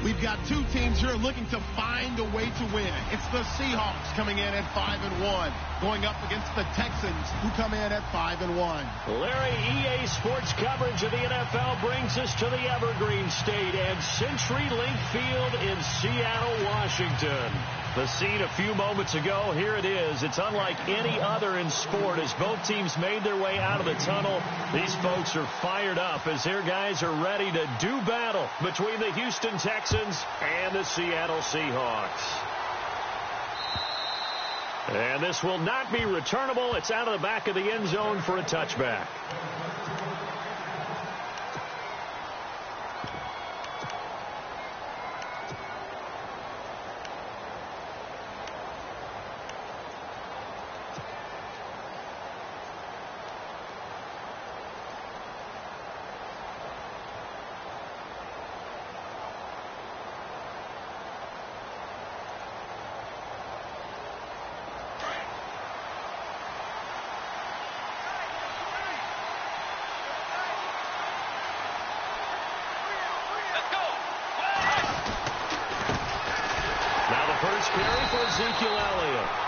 We've got two teams here looking to find a way to win. It's the Seahawks coming in at 5-1, going up against the Texans, who come in at 5-1. Larry, EA Sports coverage of the NFL brings us to the Evergreen State and CenturyLink Field in Seattle, Washington. The scene a few moments ago, here it is. It's unlike any other in sport as both teams made their way out of the tunnel. These folks are fired up as their guys are ready to do battle between the Houston Texans and the Seattle Seahawks. And this will not be returnable. It's out of the back of the end zone for a touchback.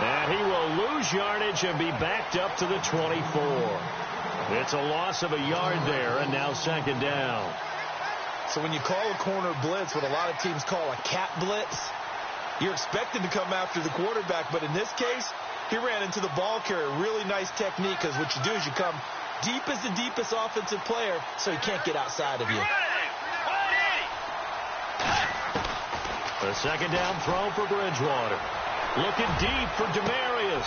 And he will lose yardage and be backed up to the 24. It's a loss of a yard there, and now second down. So when you call a corner blitz, what a lot of teams call a cat blitz, you're expected to come after the quarterback. But in this case, he ran into the ball carrier. Really nice technique, because what you do is you come deep as the deepest offensive player, so he can't get outside of you. The second down throw for Bridgewater. Looking deep for Demarius.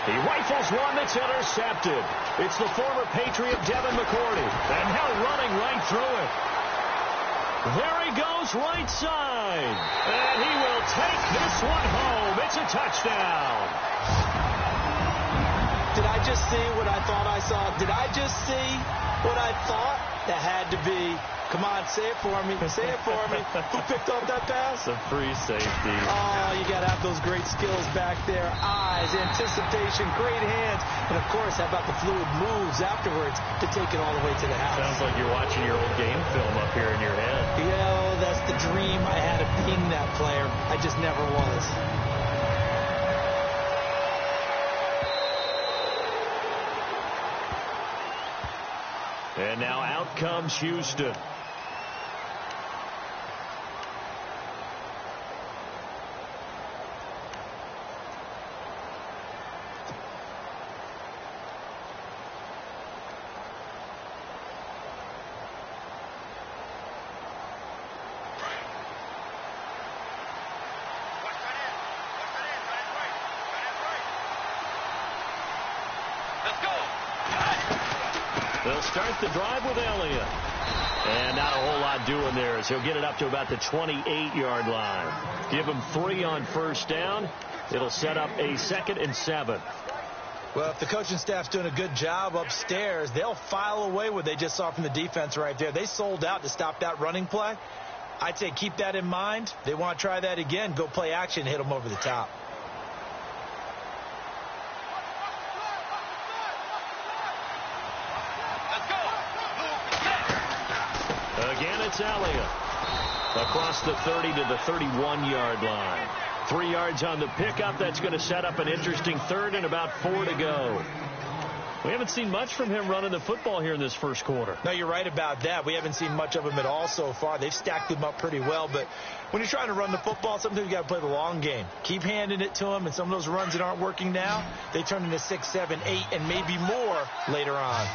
He rifles one that's intercepted. It's the former Patriot Devin McCourty. And now running right through it. There he goes right side. And he will take this one home. It's a touchdown. Did I just see what I thought I saw? Did I just see what I thought? That had to be. Come on, say it for me. Say it for me. Who picked up that pass? The free safety. Oh, you got to have those great skills back there. Eyes, anticipation, great hands. And, of course, how about the fluid moves afterwards to take it all the way to the house? Sounds like you're watching your old game film up here in your head. Yeah, that's the dream. I had to ping that player. I just never was. And now out comes Houston. They'll start the drive with Elliott. And not a whole lot doing there as he'll get it up to about the 28-yard line. Give him 3 on first down. It'll set up a 2nd and 7. Well, if the coaching staff's doing a good job upstairs, they'll file away what they just saw from the defense right there. They sold out to stop that running play. I'd say keep that in mind. They want to try that again. Go play action, hit them over the top. Again, it's Elliott. Across the 30 to the 31-yard line. 3 yards on the pickup. That's going to set up an interesting 3rd and about 4 to go. We haven't seen much from him running the football here in this first quarter. No, you're right about that. We haven't seen much of him at all so far. They've stacked him up pretty well. But when you're trying to run the football, sometimes you got to play the long game. Keep handing it to him, and some of those runs that aren't working now, they turn into 6, 7, 8, and maybe more later on.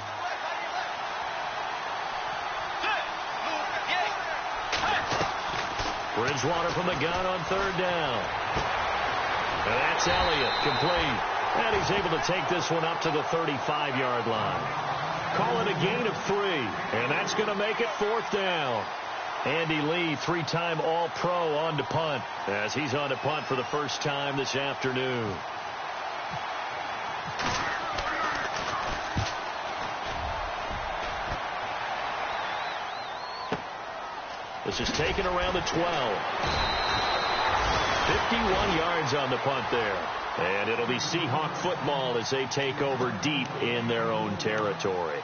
Bridgewater from the gun on 3rd down. And that's Elliott, complete. And he's able to take this one up to the 35-yard line. Call it a gain of 3. And that's going to make it 4th down. Andy Lee, 3-time All-Pro on to punt, as he's on to punt for the first time this afternoon. This is taken around the 12. 51 yards on the punt there. And it'll be Seahawk football as they take over deep in their own territory.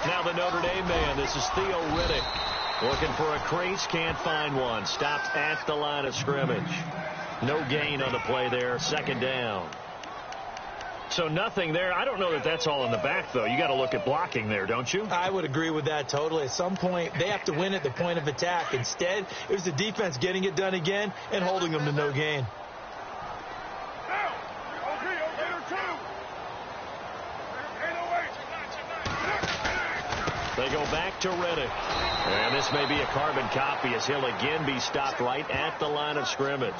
Now the Notre Dame man, this is Theo Riddick. Looking for a crease, can't find one. Stopped at the line of scrimmage. No gain on the play there, second down. So nothing there. I don't know that that's all in the back, though. You got to look at blocking there, don't you? I would agree with that totally. At some point, they have to win at the point of attack. Instead, it was the defense getting it done again and holding them to no gain. They go back to Riddick. And this may be a carbon copy as he'll again be stopped right at the line of scrimmage.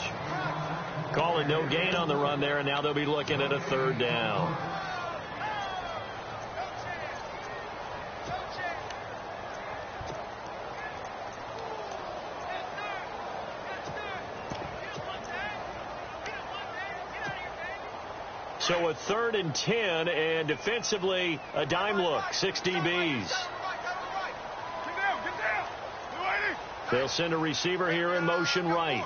Calling no gain on the run there, and now they'll be looking at a third down. So a 3rd and 10, and defensively a dime look, 6 DBs. They'll send a receiver here in motion right.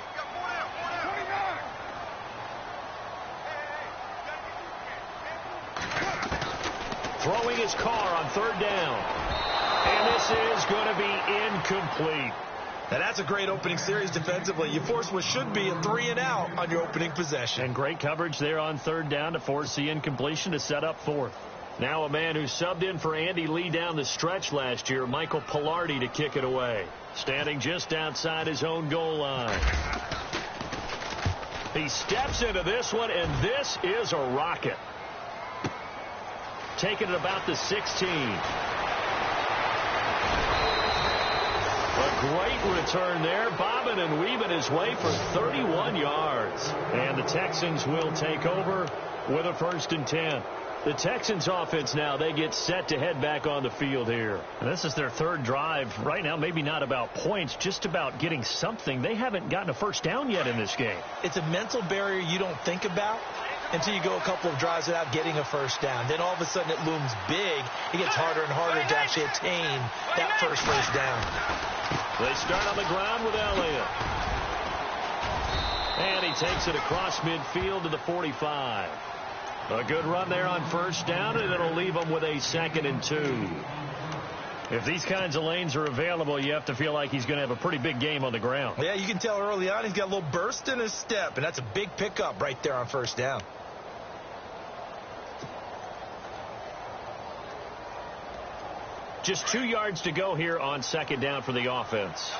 Throwing his car on 3rd down. And this is going to be incomplete. And that's a great opening series defensively. You force what should be a 3 and out on your opening possession. And great coverage there on 3rd down to force the incompletion to set up 4th. Now a man who subbed in for Andy Lee down the stretch last year, Michael Pilardi, to kick it away. Standing just outside his own goal line. He steps into this one, and this is a rocket. Taking it about the 16. A great return there, bobbing and weaving his way for 31 yards. And the Texans will take over with a 1st and 10. The Texans offense now, they get set to head back on the field here. And this is their 3rd drive. Right now, maybe not about points, just about getting something. They haven't gotten a 1st down yet in this game. It's a mental barrier you don't think about until you go a couple of drives without getting a 1st down. Then all of a sudden it looms big. It gets harder and harder to actually attain that first down. They start on the ground with Elliott. And he takes it across midfield to the 45. A good run there on 1st down, and it'll leave them with a 2nd and 2. If these kinds of lanes are available, you have to feel like he's going to have a pretty big game on the ground. Yeah, you can tell early on he's got a little burst in his step, and that's a big pickup right there on 1st down. Just 2 yards to go here on 2nd down for the offense.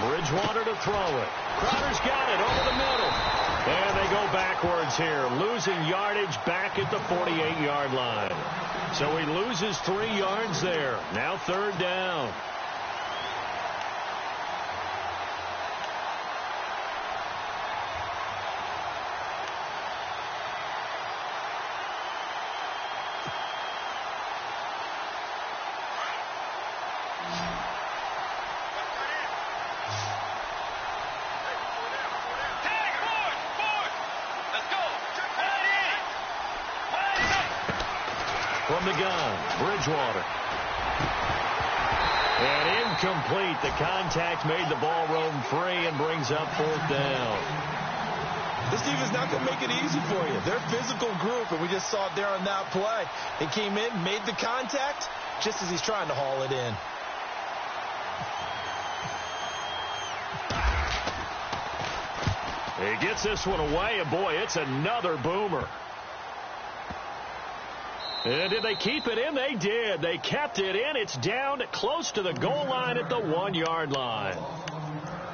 Bridgewater to throw it. Crowder's got it over the middle. And they go backwards here, losing yardage back at the 48-yard line. So he loses 3 yards there. Now 3rd down. From the gun, Bridgewater. And incomplete. The contact made the ball roam free and brings up 4th down. This defense is not going to make it easy for you. They're a physical group, and we just saw it there on that play. They came in, made the contact, just as he's trying to haul it in. He gets this one away, and boy, it's another boomer. And did they keep it in? They did. They kept it in. It's down close to the goal line at the 1-yard line.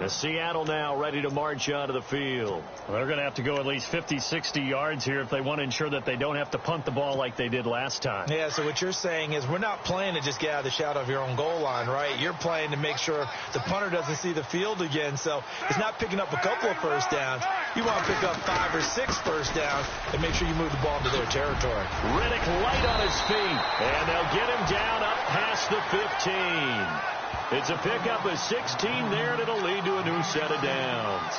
The Seattle now ready to march out of the field. Well, they're going to have to go at least 50, 60 yards here if they want to ensure that they don't have to punt the ball like they did last time. Yeah, so what you're saying is we're not playing to just get out of the shadow of your own goal line, right? You're playing to make sure the punter doesn't see the field again. So it's not picking up a couple of 1st downs. You want to pick up 5 or 6 1st downs and make sure you move the ball into their territory. Riddick light on his feet, and they'll get him down up past the 15. It's a pickup of 16 there, and it'll lead to a new set of downs.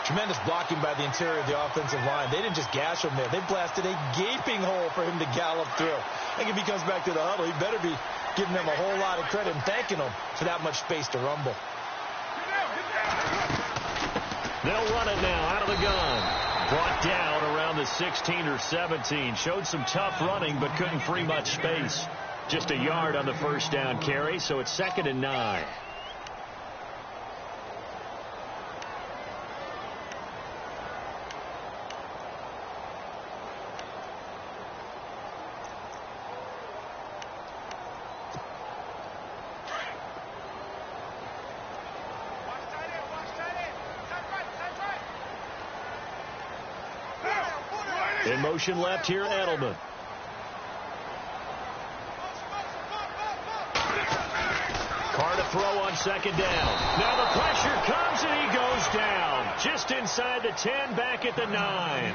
Tremendous blocking by the interior of the offensive line. They didn't just gash him there. They blasted a gaping hole for him to gallop through. I think if he comes back to the huddle, he better be giving them a whole lot of credit and thanking them for that much space to rumble. They'll run it now out of the gun. Brought down around the 16 or 17. Showed some tough running, but couldn't free much space. Just a yard on the first down carry, so it's 2nd and 9. In motion left here, Edelman. Carr to throw on 2nd down. Now the pressure comes and he goes down. Just inside the 10, back at the 9.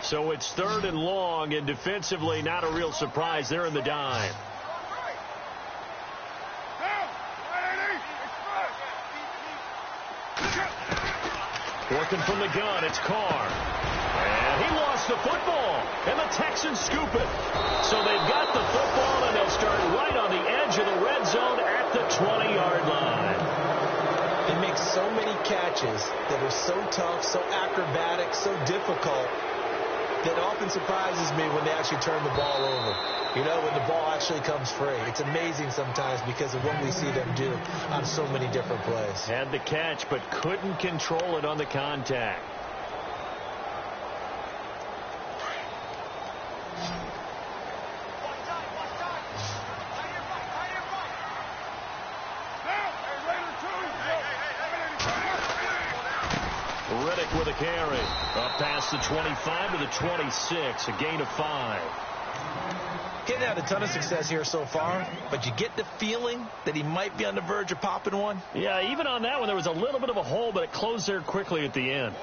So it's 3rd and long, and defensively not a real surprise. They're in the dime. Working from the gun, it's Carr. And he lost the football, and the Texans scoop it. So they've got the football, and they'll start right on the edge of the red zone at the 20-yard line. They make so many catches that are so tough, so acrobatic, so difficult, that often surprises me when they actually turn the ball over. You know, when the ball actually comes free. It's amazing sometimes because of what we see them do on so many different plays. Had the catch, but couldn't control it on the contact. Riddick with a carry. Up past the 25 to the 26. A gain of 5. He hasn't had a ton of success here so far, but you get the feeling that he might be on the verge of popping one. Yeah, even on that one, there was a little bit of a hole, but it closed there quickly at the end.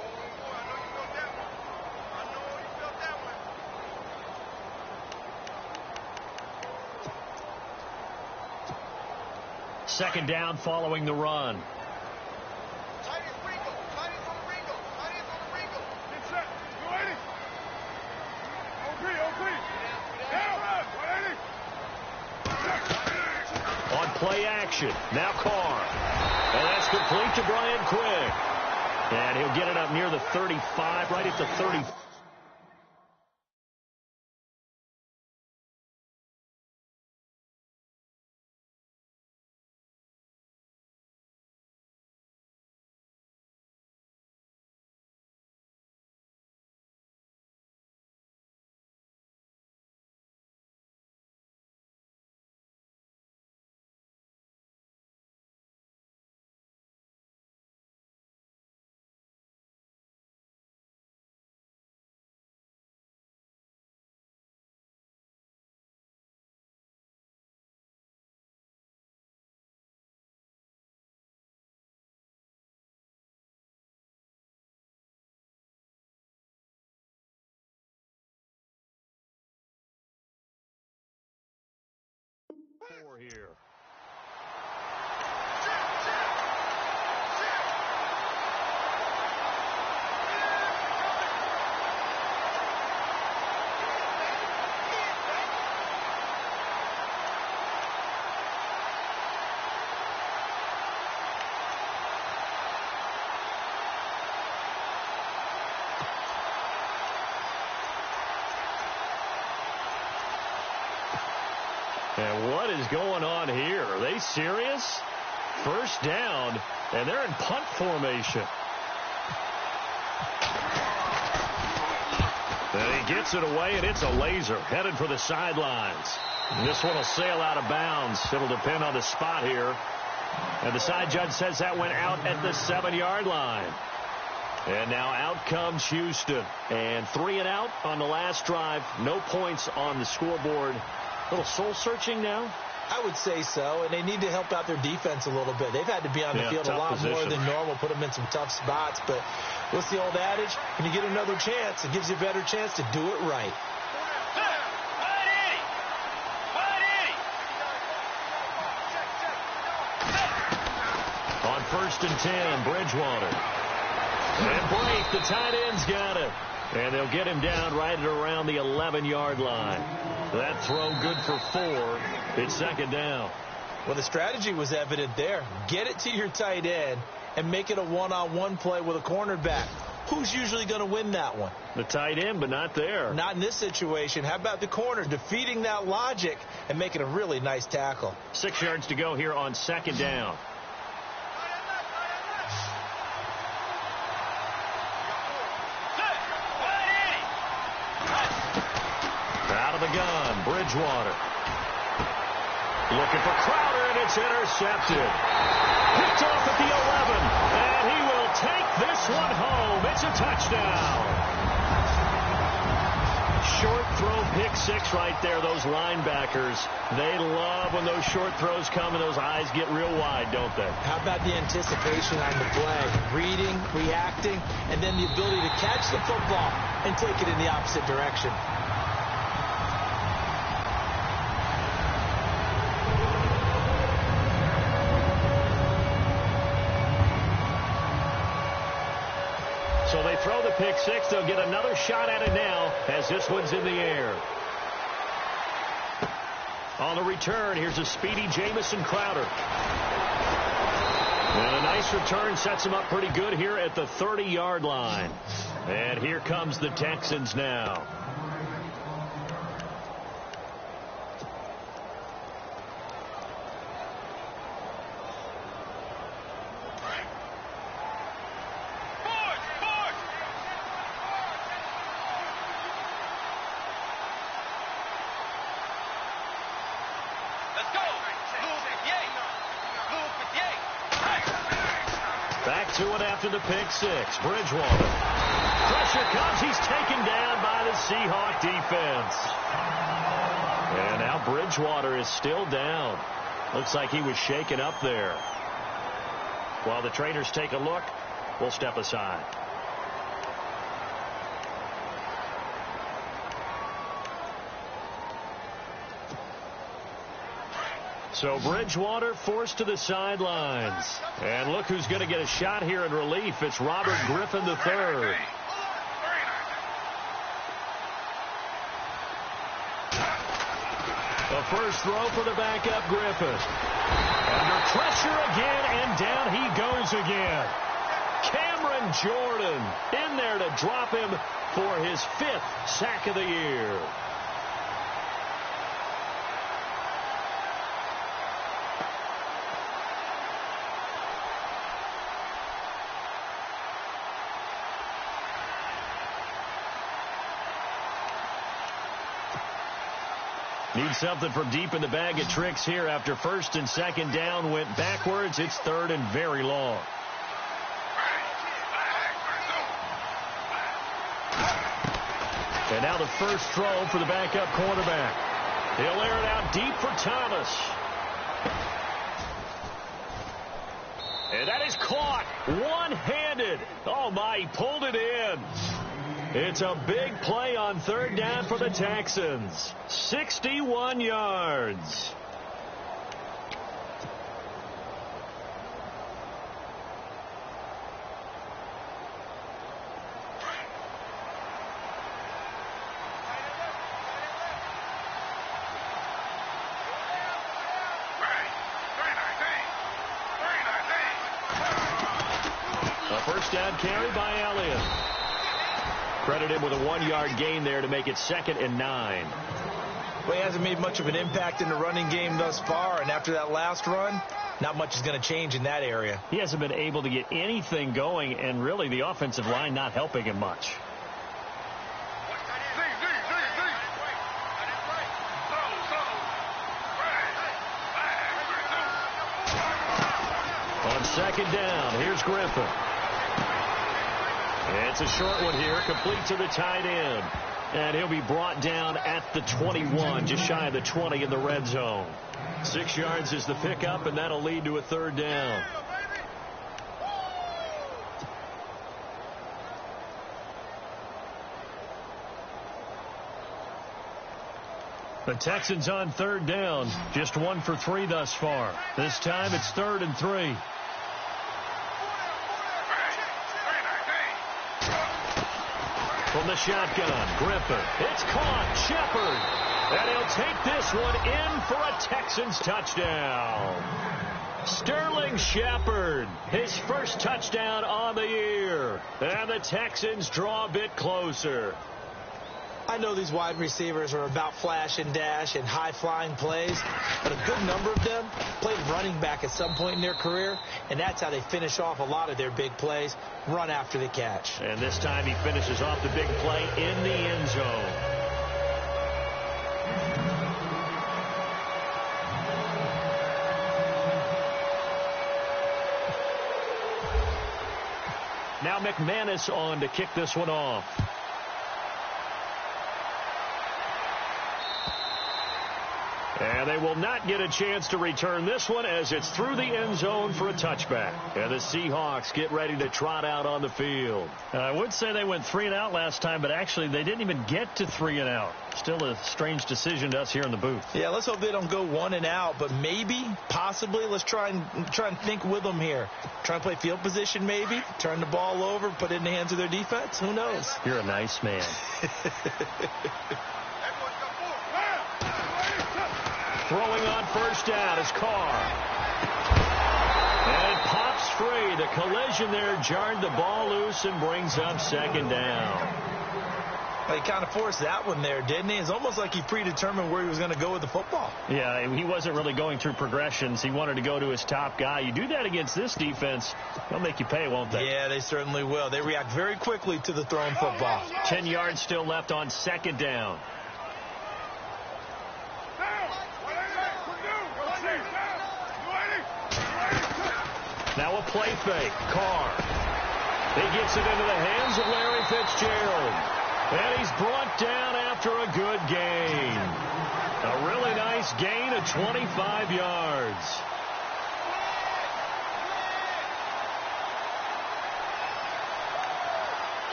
Second down following the run. On play action, now Carr. And that's complete to Brian Quick. And he'll get it up near the 35, right at the 30. Here. And what is going on here? Are they serious? First down, and they're in punt formation. And he gets it away, and it's a laser headed for the sidelines. This one will sail out of bounds. It'll depend on the spot here. And the side judge says that went out at the 7-yard line. And now out comes Houston. And 3 and out on the last drive. No points on the scoreboard. A little soul-searching now? I would say so, and they need to help out their defense a little bit. They've had to be on the field a lot more than normal, put them in some tough spots. But what's the old adage? When you get another chance, it gives you a better chance to do it right. On 1st and 10, Bridgewater. And Blake, the tight end's got it. And they'll get him down right at around the 11-yard line. That throw good for 4. It's second down. Well, the strategy was evident there. Get it to your tight end and make it a one-on-one play with a cornerback. Who's usually going to win that one? The tight end, but not there. Not in this situation. How about the corner defeating that logic and making a really nice tackle? 6 yards to go here on second down. Out of the gun, Bridgewater. Looking for Crowder, and it's intercepted. Picked off at the 11, and he will take this one home. It's a touchdown. Short throw, pick 6 right there. Those linebackers, they love when those short throws come and those eyes get real wide, don't they? How about the anticipation on the play? Reading, reacting, and then the ability to catch the football and take it in the opposite direction. So they throw the pick 6. They'll get another shot at it now as this one's in the air. On the return, here's a speedy Jamison Crowder. And a nice return sets him up pretty good here at the 30-yard line. And here comes the Texans now. Back to it after the pick 6. Bridgewater. Pressure comes. He's taken down by the Seahawk defense. And now Bridgewater is still down. Looks like he was shaken up there. While the trainers take a look, we'll step aside. So Bridgewater forced to the sidelines. And look who's going to get a shot here in relief. It's Robert Griffin III. The first throw for the backup Griffin. Under pressure again, and down he goes again. Cameron Jordan in there to drop him for his 5th sack of the year. Need something from deep in the bag of tricks here after first and second down went backwards. It's third and very long. And now the first throw for the backup quarterback. He'll air it out deep for Thomas. And that is caught one-handed. Oh, my, he pulled it in. It's a big play on third down for the Texans. 61 yards. A first down carry by Elliott. Credited with a 1-yard gain there to make it 2nd and 9. Well, he hasn't made much of an impact in the running game thus far, and after that last run, not much is going to change in that area. He hasn't been able to get anything going, and really the offensive line not helping him much. On second down, here's Griffin. It's a short one here, complete to the tight end. And he'll be brought down at the 21, just shy of the 20 in the red zone. 6 yards is the pickup, and that'll lead to a third down. The Texans on third down, just 1 for 3 thus far. This time it's 3rd and 3. from the shotgun. Griffin. It's caught. Shepard. And he'll take this one in for a Texans touchdown. Sterling Shepard, his first touchdown on the year. And the Texans draw a bit closer. I know these wide receivers are about flash and dash and high-flying plays, but a good number of them played running back at some point in their career, and that's how they finish off a lot of their big plays, run after the catch. And this time he finishes off the big play in the end zone. Now McManus on to kick this one off. And they will not get a chance to return this one as it's through the end zone for a touchback. And the Seahawks get ready to trot out on the field. I would say they went 3 and out last time, but actually they didn't even get to 3 and out. Still a strange decision to us here in the booth. Yeah, let's hope they don't go 1 and out, but maybe, possibly, let's try and think with them here. Try and play field position maybe, turn the ball over, put it in the hands of their defense. Who knows? You're a nice man. Throwing on first down is Carr. And it pops free. The collision there jarred the ball loose and brings up second down. Well, he kind of forced that one there, didn't he? It's almost like he predetermined where he was going to go with the football. Yeah, he wasn't really going through progressions. He wanted to go to his top guy. You do that against this defense, they'll make you pay, won't they? Yeah, they certainly will. They react very quickly to the thrown football. 10 yards still left on second down. Now a play fake. Carr. He gets it into the hands of Larry Fitzgerald. And he's brought down after a good gain. A really nice gain of 25 yards.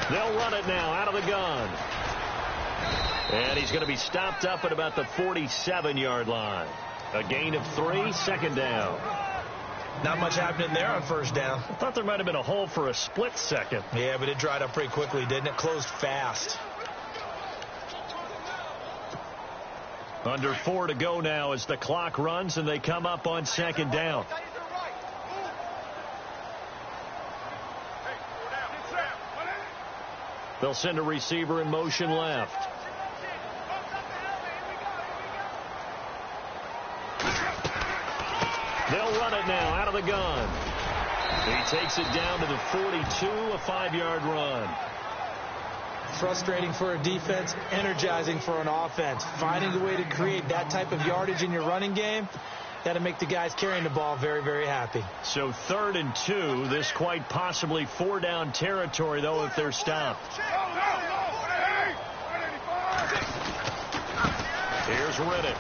They'll run it now out of the gun. And he's going to be stopped up at about the 47-yard line. A gain of 3, second down. Not much happening there on first down. I thought there might have been a hole for a split second. Yeah, but it dried up pretty quickly, didn't it? Closed fast. Under 4 to go now as the clock runs and they come up on second down. They'll send a receiver in motion left. They'll run it now out of the gun. He takes it down to the 42, a 5-yard run. Frustrating for a defense, energizing for an offense. Finding a way to create that type of yardage in your running game, that'll make the guys carrying the ball very, very happy. So 3rd and 2, this quite possibly 4-down territory, though, if they're stopped. Here's Riddick.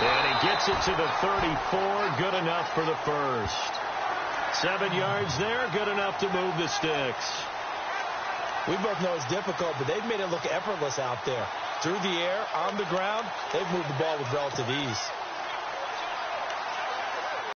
And he gets it to the 34, good enough for the first. 7 yards there, good enough to move the sticks. We both know it's difficult, but they've made it look effortless out there. Through the air, on the ground, they've moved the ball with relative ease.